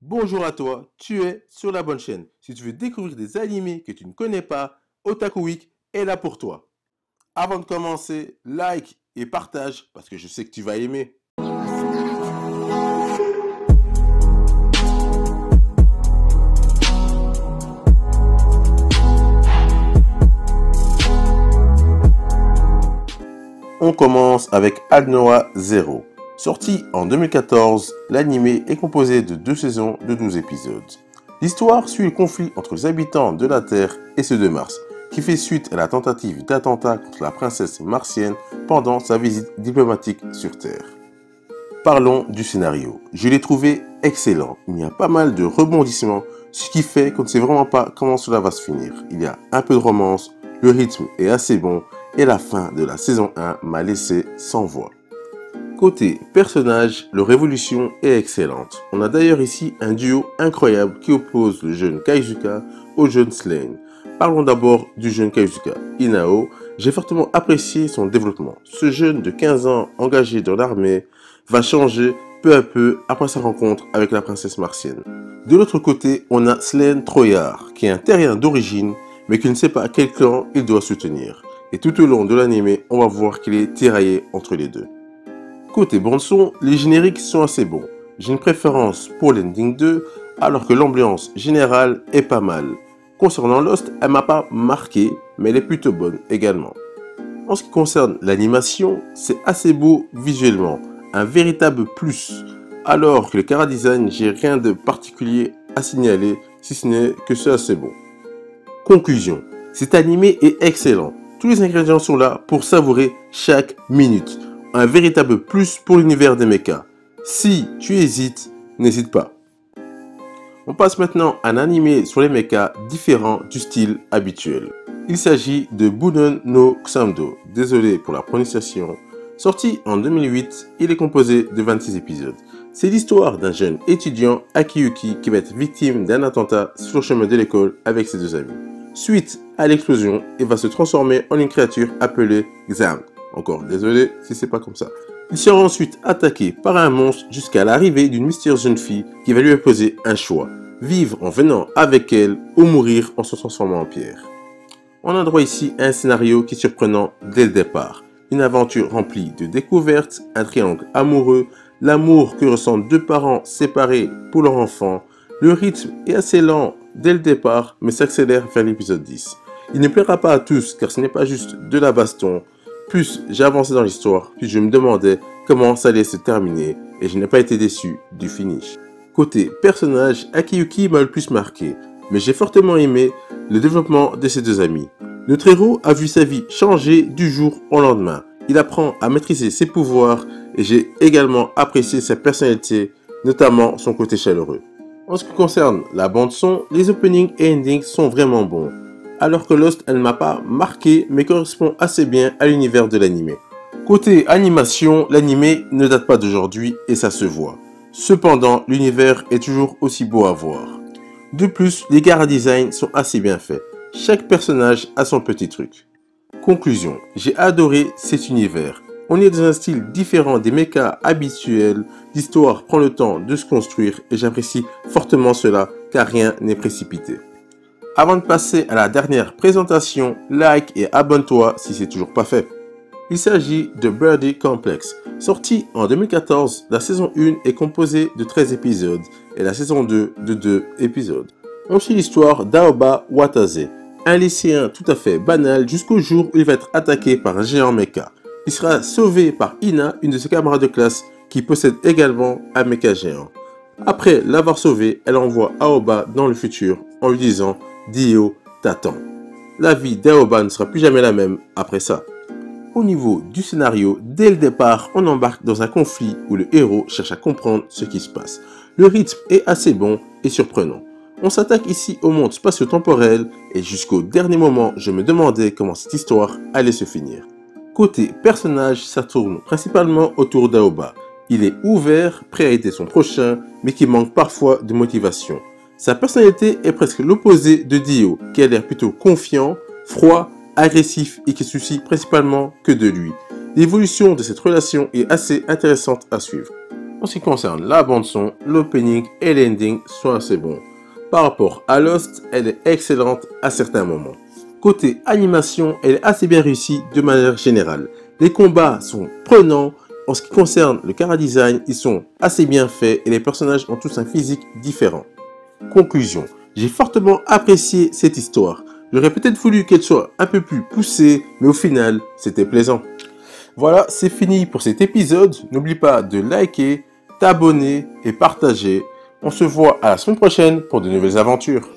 Bonjour à toi, tu es sur la bonne chaîne. Si tu veux découvrir des animés que tu ne connais pas, Otaku Week est là pour toi. Avant de commencer, like et partage parce que je sais que tu vas aimer. On commence avec Aldnoah Zero. Sorti en 2014, l'anime est composé de 2 saisons de 12 épisodes. L'histoire suit le conflit entre les habitants de la Terre et ceux de Mars, qui fait suite à la tentative d'attentat contre la princesse martienne pendant sa visite diplomatique sur Terre. Parlons du scénario. Je l'ai trouvé excellent. Il y a pas mal de rebondissements, ce qui fait qu'on ne sait vraiment pas comment cela va se finir. Il y a un peu de romance, le rythme est assez bon, et la fin de la saison 1 m'a laissé sans voix. Côté personnage, leur évolution est excellente. On a d'ailleurs ici un duo incroyable qui oppose le jeune Kaizuka au jeune Slane. Parlons d'abord du jeune Kaizuka, Inao. J'ai fortement apprécié son développement. Ce jeune de 15 ans engagé dans l'armée va changer peu à peu après sa rencontre avec la princesse martienne. De l'autre côté, on a Slane Troyard, qui est un terrien d'origine, mais qui ne sait pas quel clan il doit soutenir. Et tout au long de l'anime, on va voir qu'il est tiraillé entre les deux. Côté bande-son, les génériques sont assez bons. J'ai une préférence pour l'ending 2, alors que l'ambiance générale est pas mal. Concernant Lost, elle m'a pas marqué, mais elle est plutôt bonne également. En ce qui concerne l'animation, c'est assez beau visuellement, un véritable plus. Alors que le chara-design, j'ai rien de particulier à signaler, si ce n'est que c'est assez bon. Conclusion, cet animé est excellent. Tous les ingrédients sont là pour savourer chaque minute. Un véritable plus pour l'univers des mechas. Si tu hésites, n'hésite pas. On passe maintenant à un animé sur les mechas différent du style habituel. Il s'agit de Bunen no Kusando, désolé pour la prononciation. Sorti en 2008, il est composé de 26 épisodes. C'est l'histoire d'un jeune étudiant, Akiyuki, qui va être victime d'un attentat sur le chemin de l'école avec ses deux amis. Suite à l'explosion, il va se transformer en une créature appelée Xam. Encore désolé si c'est pas comme ça. Il sera ensuite attaqué par un monstre jusqu'à l'arrivée d'une mystérieuse jeune fille qui va lui imposer un choix. Vivre en venant avec elle ou mourir en se transformant en pierre. On a droit ici à un scénario qui est surprenant dès le départ. Une aventure remplie de découvertes, un triangle amoureux, l'amour que ressentent deux parents séparés pour leur enfant. Le rythme est assez lent dès le départ mais s'accélère vers l'épisode 10. Il ne plaira pas à tous car ce n'est pas juste de la baston. Plus j'ai avancé dans l'histoire, plus je me demandais comment ça allait se terminer et je n'ai pas été déçu du finish. Côté personnage, Akiyuki m'a le plus marqué, mais j'ai fortement aimé le développement de ses deux amis. Notre héros a vu sa vie changer du jour au lendemain. Il apprend à maîtriser ses pouvoirs et j'ai également apprécié sa personnalité, notamment son côté chaleureux. En ce qui concerne la bande son, les openings et endings sont vraiment bons. Alors que Lost, elle ne m'a pas marqué, mais correspond assez bien à l'univers de l'anime. Côté animation, l'anime ne date pas d'aujourd'hui et ça se voit. Cependant, l'univers est toujours aussi beau à voir. De plus, les chara-design sont assez bien faits. Chaque personnage a son petit truc. Conclusion, j'ai adoré cet univers. On est dans un style différent des mechas habituels, l'histoire prend le temps de se construire et j'apprécie fortement cela car rien n'est précipité. Avant de passer à la dernière présentation, like et abonne-toi si c'est toujours pas fait. Il s'agit de Birdie Complex. Sorti en 2014, la saison 1 est composée de 13 épisodes et la saison 2 de 2 épisodes. On suit l'histoire d'Aoba Watase, un lycéen tout à fait banal jusqu'au jour où il va être attaqué par un géant mecha. Il sera sauvé par Ina, une de ses camarades de classe qui possède également un mecha géant. Après l'avoir sauvé, elle envoie Aoba dans le futur en lui disant Dio t'attend. La vie d'Aoba ne sera plus jamais la même après ça. Au niveau du scénario, dès le départ, on embarque dans un conflit où le héros cherche à comprendre ce qui se passe. Le rythme est assez bon et surprenant. On s'attaque ici au monde spatio-temporel et jusqu'au dernier moment, je me demandais comment cette histoire allait se finir. Côté personnage, ça tourne principalement autour d'Aoba. Il est ouvert, prêt à aider son prochain, mais qui manque parfois de motivation. Sa personnalité est presque l'opposé de Dio, qui a l'air plutôt confiant, froid, agressif et qui se soucie principalement que de lui. L'évolution de cette relation est assez intéressante à suivre. En ce qui concerne la bande son, l'opening et l'ending sont assez bons. Par rapport à Lost, elle est excellente à certains moments. Côté animation, elle est assez bien réussie de manière générale. Les combats sont prenants. En ce qui concerne le chara-design, ils sont assez bien faits et les personnages ont tous un physique différent. Conclusion, j'ai fortement apprécié cette histoire. J'aurais peut-être voulu qu'elle soit un peu plus poussée, mais au final, c'était plaisant. Voilà, c'est fini pour cet épisode. N'oublie pas de liker, t'abonner et partager. On se voit à la semaine prochaine pour de nouvelles aventures.